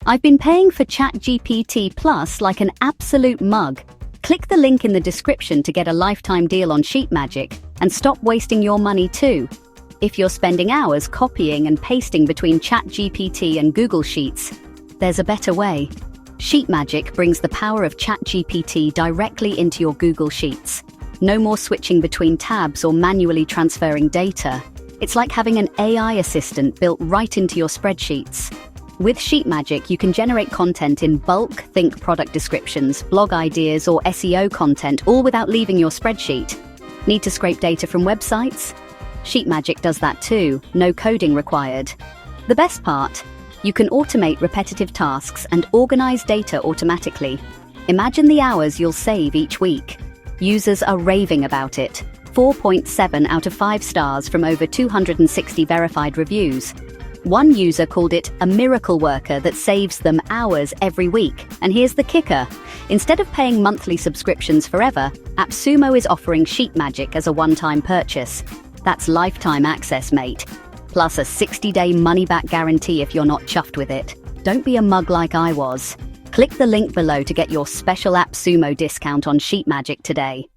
I've been paying for ChatGPT Plus like an absolute mug. Click the link in the description to get a lifetime deal on SheetMagic and stop wasting your money too. If you're spending hours copying and pasting between ChatGPT and Google Sheets, there's a better way. SheetMagic brings the power of ChatGPT directly into your Google Sheets. No more switching between tabs or manually transferring data. It's like having an AI assistant built right into your spreadsheets. With SheetMagic, you can generate content in bulk, think product descriptions, blog ideas, or SEO content, all without leaving your spreadsheet. Need to scrape data from websites? SheetMagic does that too, no coding required. The best part? You can automate repetitive tasks and organize data automatically. Imagine the hours you'll save each week. Users are raving about it. 4.7 out of 5 stars from over 260 verified reviews. One user called it a miracle worker that saves them hours every week. And here's the kicker. Instead of paying monthly subscriptions forever, AppSumo is offering SheetMagic as a one-time purchase. That's lifetime access, mate. Plus a 60-day money-back guarantee if you're not chuffed with it. Don't be a mug like I was. Click the link below to get your special AppSumo discount on SheetMagic today.